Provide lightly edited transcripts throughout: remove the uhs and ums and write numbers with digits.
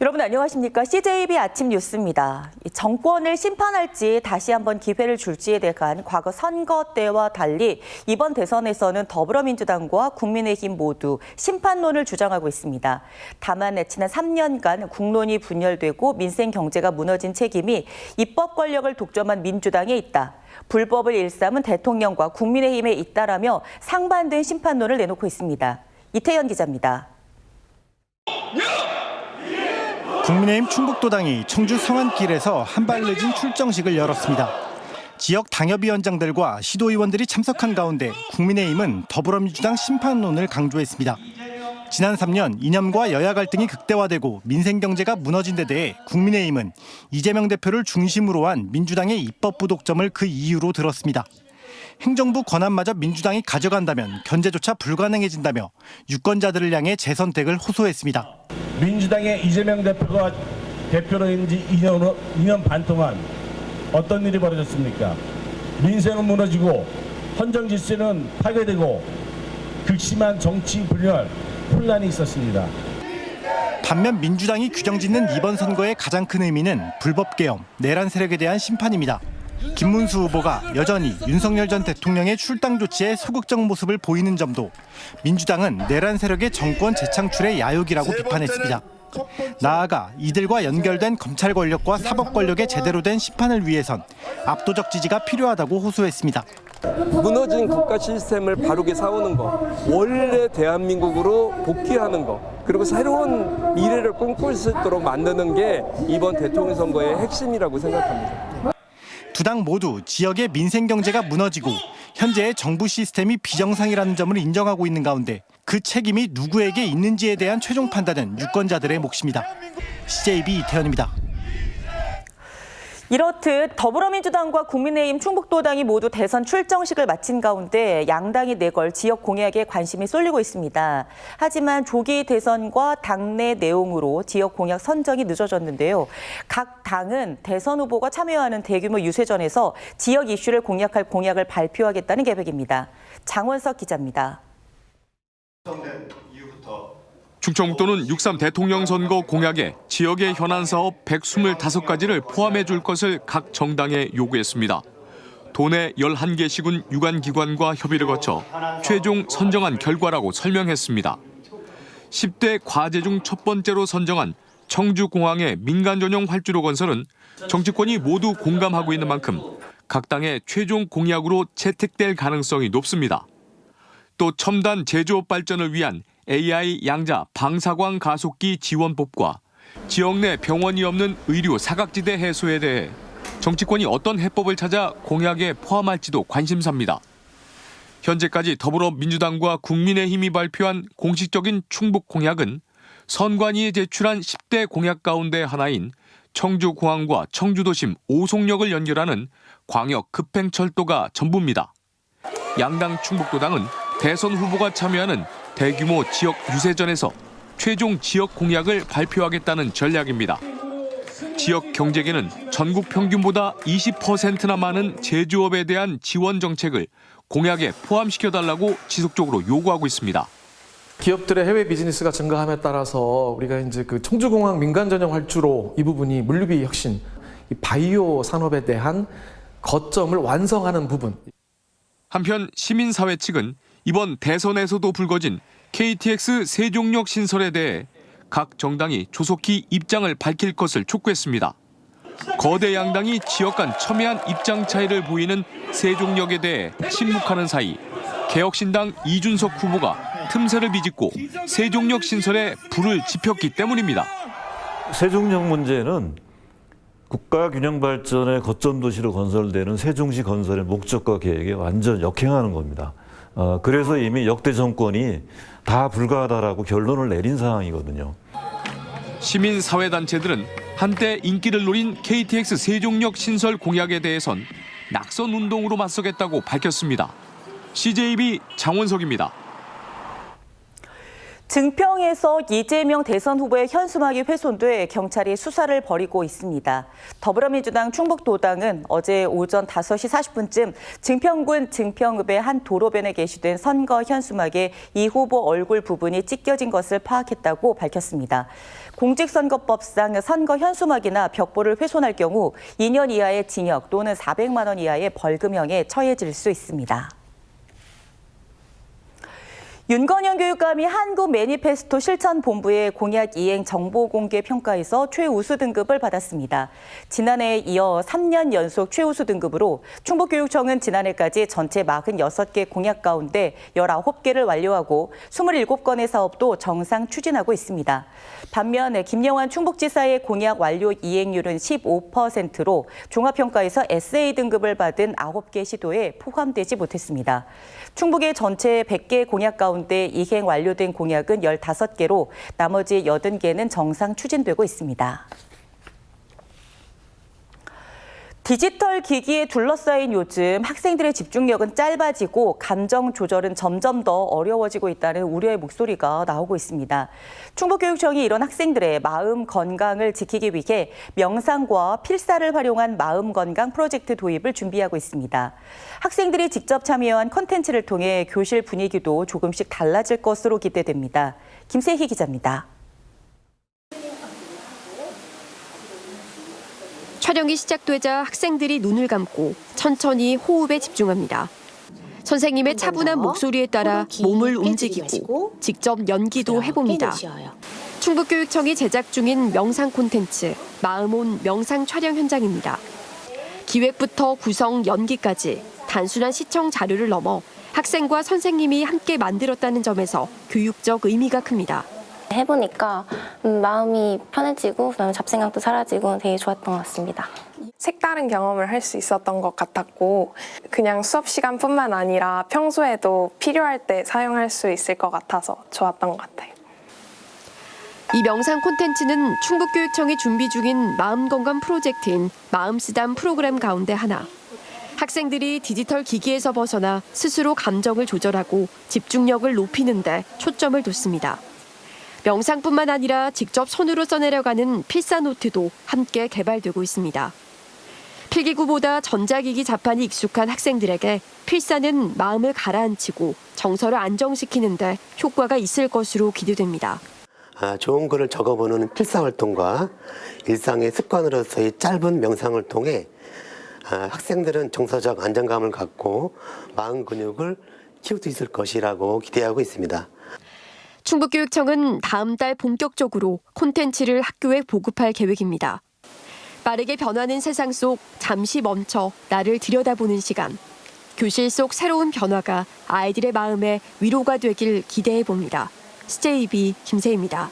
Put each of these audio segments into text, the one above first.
여러분 안녕하십니까? CJB 아침 뉴스입니다. 정권을 심판할지 다시 한번 기회를 줄지에 대한 과거 선거 때와 달리 이번 대선에서는 더불어민주당과 국민의힘 모두 심판론을 주장하고 있습니다. 다만 지난 3년간 국론이 분열되고 민생 경제가 무너진 책임이 입법 권력을 독점한 민주당에 있다. 불법을 일삼은 대통령과 국민의힘에 있다라며 상반된 심판론을 내놓고 있습니다. 이태현 기자입니다. 국민의힘 충북도당이 청주 성안길에서 한발 늦은 출정식을 열었습니다. 지역 당협위원장들과 시도의원들이 참석한 가운데 국민의힘은 더불어민주당 심판론을 강조했습니다. 지난 3년 이념과 여야 갈등이 극대화되고 민생 경제가 무너진 데 대해 국민의힘은 이재명 대표를 중심으로 한 민주당의 입법부 독점을 그 이유로 들었습니다. 행정부 권한마저 민주당이 가져간다면 견제조차 불가능해진다며 유권자들을 향해 재선택을 호소했습니다. 민주당의 이재명 대표가 대표로 있는 지 2년 반 동안 어떤 일이 벌어졌습니까? 민생은 무너지고 헌정 질서는 파괴되고 극심한 정치 분열, 혼란이 있었습니다. 반면 민주당이 규정짓는 이번 선거의 가장 큰 의미는 불법 계엄, 내란 세력에 대한 심판입니다. 김문수 후보가 여전히 윤석열 전 대통령의 출당 조치에 소극적 모습을 보이는 점도 민주당은 내란 세력의 정권 재창출의 야욕이라고 비판했습니다. 나아가 이들과 연결된 검찰 권력과 사법 권력의 제대로 된 심판을 위해선 압도적 지지가 필요하다고 호소했습니다. 무너진 국가 시스템을 바르게 세우는 거, 원래 대한민국으로 복귀하는 거, 그리고 새로운 미래를 꿈꿀 수 있도록 만드는 게 이번 대통령 선거의 핵심이라고 생각합니다. 두 당 모두 지역의 민생 경제가 무너지고 현재의 정부 시스템이 비정상이라는 점을 인정하고 있는 가운데 그 책임이 누구에게 있는지에 대한 최종 판단은 유권자들의 몫입니다. CJB 이태현입니다. 이렇듯 더불어민주당과 국민의힘 충북도당이 모두 대선 출정식을 마친 가운데 양당이 내걸 지역 공약에 관심이 쏠리고 있습니다. 하지만 조기 대선과 당내 내용으로 지역 공약 선정이 늦어졌는데요. 각 당은 대선 후보가 참여하는 대규모 유세전에서 지역 이슈를 공략할 공약을 발표하겠다는 계획입니다. 장원석 기자입니다. 충청북도는 6.3 대통령 선거 공약에 지역의 현안 사업 125가지를 포함해 줄 것을 각 정당에 요구했습니다. 도내 11개 시군 유관기관과 협의를 거쳐 최종 선정한 결과라고 설명했습니다. 10대 과제 중 첫 번째로 선정한 청주공항의 민간 전용 활주로 건설은 정치권이 모두 공감하고 있는 만큼 각 당의 최종 공약으로 채택될 가능성이 높습니다. 또 첨단 제조업 발전을 위한 AI 양자 방사광 가속기 지원법과 지역 내 병원이 없는 의료 사각지대 해소에 대해 정치권이 어떤 해법을 찾아 공약에 포함할지도 관심사입니다. 현재까지 더불어민주당과 국민의힘이 발표한 공식적인 충북 공약은 선관위에 제출한 10대 공약 가운데 하나인 청주공항과 청주도심 오송역을 연결하는 광역 급행철도가 전부입니다. 양당 충북도당은 대선 후보가 참여하는 대규모 지역 유세전에서 최종 지역 공약을 발표하겠다는 전략입니다. 지역 경제계는 전국 평균보다 20%나 많은 제조업에 대한 지원 정책을 공약에 포함시켜달라고 지속적으로 요구하고 있습니다. 기업들의 해외 비즈니스가 증가함에 따라서 우리가 이제 그 청주공항 민간 전용 활주로 이 부분이 물류비 혁신, 이 바이오 산업에 대한 거점을 완성하는 부분. 한편 시민사회 측은 이번 대선에서도 불거진 KTX 세종역 신설에 대해 각 정당이 조속히 입장을 밝힐 것을 촉구했습니다. 거대 양당이 지역 간 첨예한 입장 차이를 보이는 세종역에 대해 침묵하는 사이 개혁신당 이준석 후보가 틈새를 비집고 세종역 신설에 불을 지폈기 때문입니다. 세종역 문제는 국가 균형 발전의 거점 도시로 건설되는 세종시 건설의 목적과 계획에 완전 역행하는 겁니다. 그래서 이미 역대 정권이 다 불가하다라고 결론을 내린 상황이거든요. 시민사회단체들은 한때 인기를 노린 KTX 세종역 신설 공약에 대해선 낙선 운동으로 맞서겠다고 밝혔습니다. CJB 장원석입니다. 증평에서 이재명 대선 후보의 현수막이 훼손돼 경찰이 수사를 벌이고 있습니다. 더불어민주당 충북도당은 어제 오전 5시 40분쯤 증평군 증평읍의 한 도로변에 게시된 선거 현수막에 이 후보 얼굴 부분이 찢겨진 것을 파악했다고 밝혔습니다. 공직선거법상 선거 현수막이나 벽보를 훼손할 경우 2년 이하의 징역 또는 400만 원 이하의 벌금형에 처해질 수 있습니다. 윤건영 교육감이 한국 매니페스토 실천본부의 공약 이행 정보 공개 평가에서 최우수 등급을 받았습니다. 지난해에 이어 3년 연속 최우수 등급으로 충북교육청은 지난해까지 전체 46개 공약 가운데 19개를 완료하고 27건의 사업도 정상 추진하고 있습니다. 반면 김영환 충북지사의 공약 완료 이행률은 15%로 종합평가에서 SA 등급을 받은 9개 시도에 포함되지 못했습니다. 충북의 전체 100개 공약 가운데 이행 완료된 공약은 15개로 나머지 80개는 정상 추진되고 있습니다. 디지털 기기에 둘러싸인 요즘 학생들의 집중력은 짧아지고 감정 조절은 점점 더 어려워지고 있다는 우려의 목소리가 나오고 있습니다. 충북교육청이 이런 학생들의 마음 건강을 지키기 위해 명상과 필사를 활용한 마음 건강 프로젝트 도입을 준비하고 있습니다. 학생들이 직접 참여한 콘텐츠를 통해 교실 분위기도 조금씩 달라질 것으로 기대됩니다. 김세희 기자입니다. 촬영이 시작되자 학생들이 눈을 감고 천천히 호흡에 집중합니다. 선생님의 차분한 목소리에 따라 몸을 움직이고 직접 연기도 해봅니다. 충북교육청이 제작 중인 명상 콘텐츠 마음온 명상 촬영 현장입니다. 기획부터 구성, 연기까지 단순한 시청 자료를 넘어 학생과 선생님이 함께 만들었다는 점에서 교육적 의미가 큽니다. 해보니까 마음이 편해지고 그다음에 잡생각도 사라지고 되게 좋았던 것 같습니다. 색다른 경험을 할 수 있었던 것 같았고 그냥 수업 시간뿐만 아니라 평소에도 필요할 때 사용할 수 있을 것 같아서 좋았던 것 같아요. 이 명상 콘텐츠는 충북교육청이 준비 중인 마음건강 프로젝트인 마음쓰담 프로그램 가운데 하나. 학생들이 디지털 기기에서 벗어나 스스로 감정을 조절하고 집중력을 높이는 데 초점을 뒀습니다. 명상뿐만 아니라 직접 손으로 써내려가는 필사노트도 함께 개발되고 있습니다. 필기구보다 전자기기 자판이 익숙한 학생들에게 필사는 마음을 가라앉히고 정서를 안정시키는 데 효과가 있을 것으로 기대됩니다. 좋은 글을 적어보는 필사활동과 일상의 습관으로서의 짧은 명상을 통해 학생들은 정서적 안정감을 갖고 마음 근육을 키울 수 있을 것이라고 기대하고 있습니다. 충북교육청은 다음 달 본격적으로 콘텐츠를 학교에 보급할 계획입니다. 빠르게 변하는 세상 속 잠시 멈춰 나를 들여다보는 시간. 교실 속 새로운 변화가 아이들의 마음에 위로가 되길 기대해 봅니다. CJB 김세희입니다.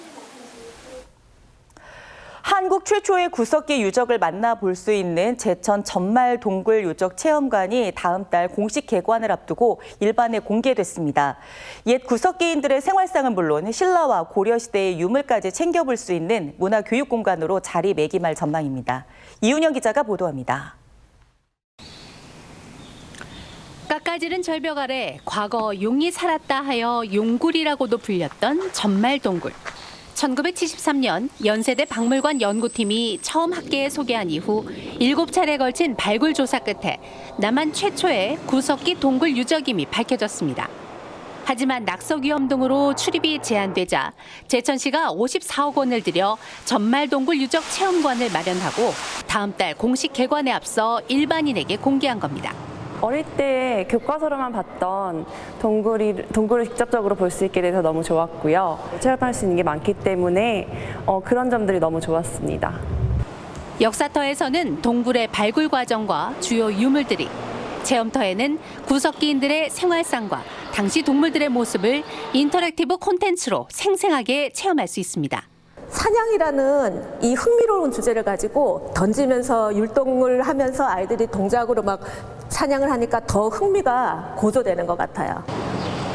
한국 최초의 구석기 유적을 만나볼 수 있는 제천 전말 동굴 유적 체험관이 다음 달 공식 개관을 앞두고 일반에 공개됐습니다. 옛 구석기인들의 생활상은 물론 신라와 고려시대의 유물까지 챙겨볼 수 있는 문화교육 공간으로 자리매김할 전망입니다. 이윤영 기자가 보도합니다. 깎아지른 절벽 아래 과거 용이 살았다 하여 용굴이라고도 불렸던 전말 동굴. 1973년 연세대 박물관 연구팀이 처음 학계에 소개한 이후 7차례 걸친 발굴 조사 끝에 남한 최초의 구석기 동굴 유적임이 밝혀졌습니다. 하지만 낙석 위험 등으로 출입이 제한되자 제천시가 54억 원을 들여 전말 동굴 유적 체험관을 마련하고 다음 달 공식 개관에 앞서 일반인에게 공개한 겁니다. 어릴 때 교과서로만 봤던 동굴을 직접적으로 볼 수 있게 돼서 너무 좋았고요. 체험할 수 있는 게 많기 때문에 그런 점들이 너무 좋았습니다. 역사터에서는 동굴의 발굴 과정과 주요 유물들이, 체험터에는 구석기인들의 생활상과 당시 동물들의 모습을 인터랙티브 콘텐츠로 생생하게 체험할 수 있습니다. 사냥이라는 이 흥미로운 주제를 가지고 던지면서 율동을 하면서 아이들이 동작으로 막 사냥을 하니까 더 흥미가 고조되는 것 같아요.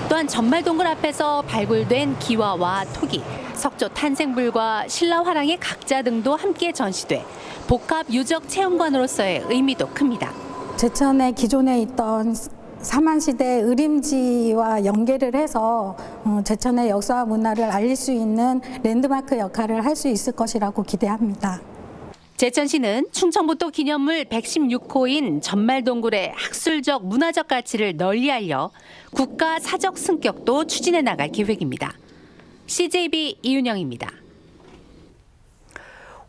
또한 전말 동굴 앞에서 발굴된 기와와 토기, 석조 탄생불과 신라 화랑의 각자 등도 함께 전시돼 복합 유적 체험관으로서의 의미도 큽니다. 제천에 기존에 있던 삼한시대 의림지와 연계를 해서 제천의 역사와 문화를 알릴 수 있는 랜드마크 역할을 할 수 있을 것이라고 기대합니다. 제천시는 충청북도 기념물 116호인 전말동굴의 학술적 문화적 가치를 널리 알려 국가 사적 승격도 추진해 나갈 계획입니다. CJB 이윤영입니다.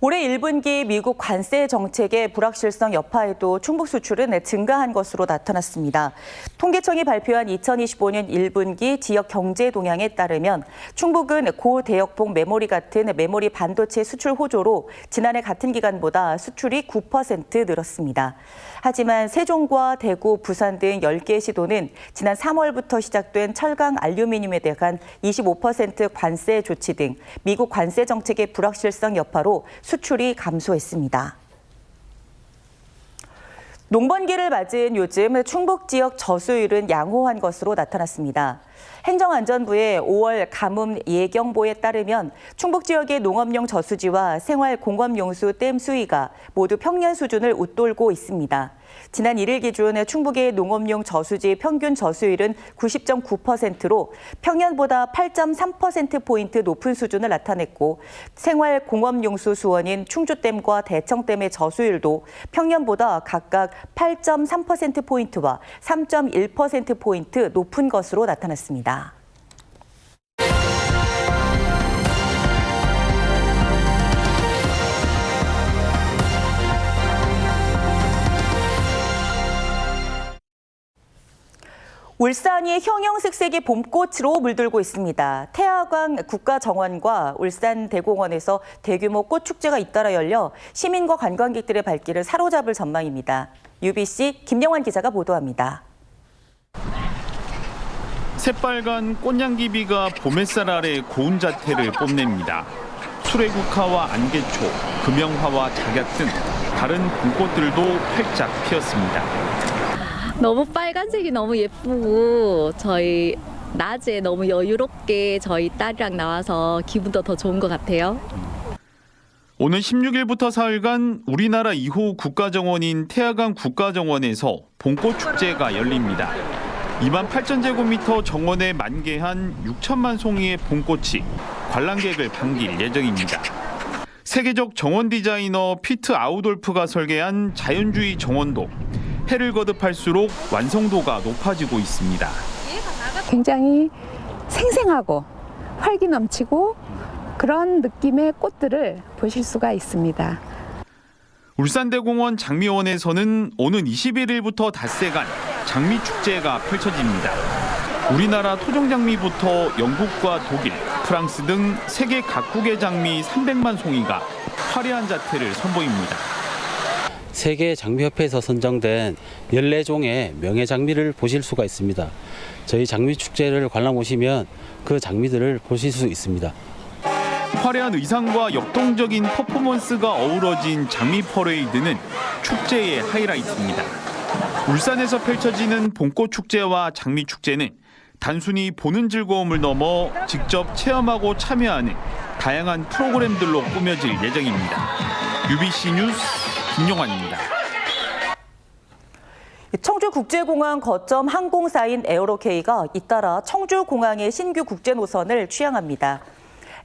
올해 1분기 미국 관세 정책의 불확실성 여파에도 충북 수출은 증가한 것으로 나타났습니다. 통계청이 발표한 2025년 1분기 지역 경제 동향에 따르면 충북은 고대역폭 메모리 같은 메모리 반도체 수출 호조로 지난해 같은 기간보다 수출이 9% 늘었습니다. 하지만 세종과 대구, 부산 등 10개 시도는 지난 3월부터 시작된 철강 알루미늄에 대한 25% 관세 조치 등 미국 관세 정책의 불확실성 여파로 수출이 감소했습니다. 농번기를 맞은 요즘 충북 지역 저수율은 양호한 것으로 나타났습니다. 행정안전부의 5월 가뭄 예경보에 따르면 충북 지역의 농업용 저수지와 생활공업용수 댐 수위가 모두 평년 수준을 웃돌고 있습니다. 지난 1일 기준 충북의 농업용 저수지 평균 저수율은 90.9%로 평년보다 8.3%포인트 높은 수준을 나타냈고 생활공업용수 수원인 충주댐과 대청댐의 저수율도 평년보다 각각 8.3%포인트와 3.1%포인트 높은 것으로 나타났습니다. 울산이 형형색색의 봄꽃으로 물들고 있습니다. 태화강 국가정원과 울산대공원에서 대규모 꽃축제가 잇따라 열려 시민과 관광객들의 발길을 사로잡을 전망입니다. UBC 김영환 기자가 보도합니다. 새빨간 꽃향기비가 봄햇살 아래 고운 자태를 뽐냅니다. 수레국화와 안개초, 금영화와 작약 등 다른 봄꽃들도 활짝 피었습니다. 너무 빨간색이 너무 예쁘고 저희 낮에 너무 여유롭게 저희 딸이랑 나와서 기분도 더 좋은 것 같아요. 오늘 16일부터 사흘간 우리나라 2호 국가정원인 태화강 국가정원에서 봄꽃 축제가 열립니다. 28,000제곱미터 정원에 만개한 6천만 송이의 봄꽃이 관람객을 반길 예정입니다. 세계적 정원 디자이너 피트 아우돌프가 설계한 자연주의 정원도 해를 거듭할수록 완성도가 높아지고 있습니다. 굉장히 생생하고 활기 넘치고 그런 느낌의 꽃들을 보실 수가 있습니다. 울산대공원 장미원에서는 오는 21일부터 닷새간 장미축제가 펼쳐집니다. 우리나라 토종장미부터 영국과 독일, 프랑스 등 세계 각국의 장미 300만 송이가 화려한 자태를 선보입니다. 세계 장미협회에서 선정된 14종의 명예장미를 보실 수가 있습니다. 저희 장미축제를 관람 오시면 그 장미들을 보실 수 있습니다. 화려한 의상과 역동적인 퍼포먼스가 어우러진 장미 퍼레이드는 축제의 하이라이트입니다. 울산에서 펼쳐지는 봄꽃 축제와 장미 축제는 단순히 보는 즐거움을 넘어 직접 체험하고 참여하는 다양한 프로그램들로 꾸며질 예정입니다. UBC 뉴스 김용환입니다. 청주국제공항 거점 항공사인 에어로케이가 잇따라 청주공항의 신규 국제 노선을 취항합니다.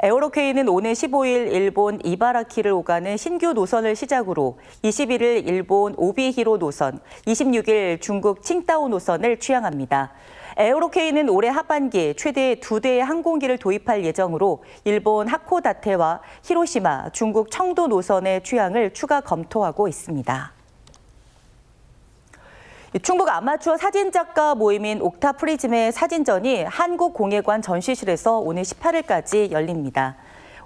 에어로케이는 오는 15일 일본 이바라키를 오가는 신규 노선을 시작으로 21일 일본 오비히로 노선, 26일 중국 칭다오 노선을 취항합니다. 에어로케이는 올해 하반기 최대 2대의 항공기를 도입할 예정으로 일본 하코다테와 히로시마, 중국 청도 노선의 취항을 추가 검토하고 있습니다. 충북 아마추어 사진작가 모임인 옥타프리즘의 사진전이 한국공예관 전시실에서 오늘 18일까지 열립니다.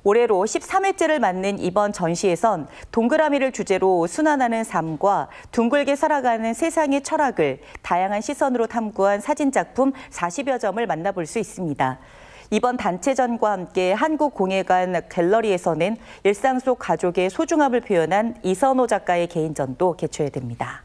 올해로 13회째를 맞는 이번 전시에선 동그라미를 주제로 순환하는 삶과 둥글게 살아가는 세상의 철학을 다양한 시선으로 탐구한 사진작품 40여 점을 만나볼 수 있습니다. 이번 단체전과 함께 한국공예관 갤러리에서는 일상 속 가족의 소중함을 표현한 이선호 작가의 개인전도 개최됩니다.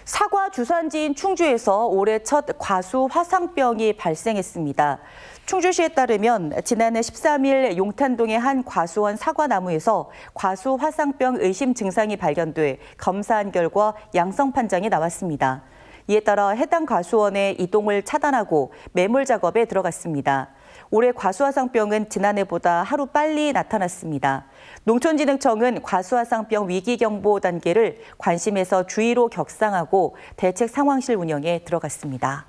사과 주산지인 충주에서 올해 첫 과수 화상병이 발생했습니다. 충주시에 따르면 지난해 13일 용탄동의 한 과수원 사과나무에서 과수 화상병 의심 증상이 발견돼 검사한 결과 양성 판정이 나왔습니다. 이에 따라 해당 과수원의 이동을 차단하고 매몰 작업에 들어갔습니다. 올해 과수화상병은 지난해보다 하루 빨리 나타났습니다. 농촌진흥청은 과수화상병 위기경보 단계를 관심에서 주의로 격상하고 대책 상황실 운영에 들어갔습니다.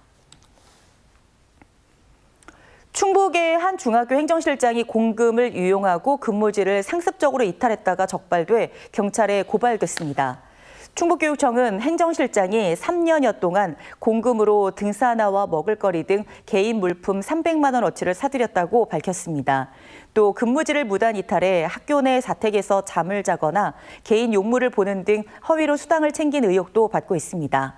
충북의 한 중학교 행정실장이 공금을 유용하고 근무지를 상습적으로 이탈했다가 적발돼 경찰에 고발됐습니다. 충북교육청은 행정실장이 3년여 동안 공금으로 등산화와 먹을거리 등 개인 물품 300만 원어치를 사들였다고 밝혔습니다. 또 근무지를 무단 이탈해 학교 내 자택에서 잠을 자거나 개인 용무를 보는 등 허위로 수당을 챙긴 의혹도 받고 있습니다.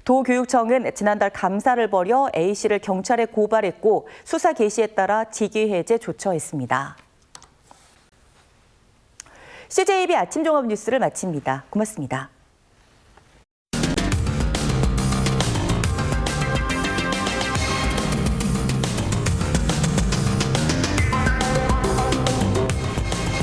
도교육청은 지난달 감사를 벌여 A씨를 경찰에 고발했고 수사 개시에 따라 직위해제 조처했습니다. CJB 아침 종합 뉴스를 마칩니다. 고맙습니다.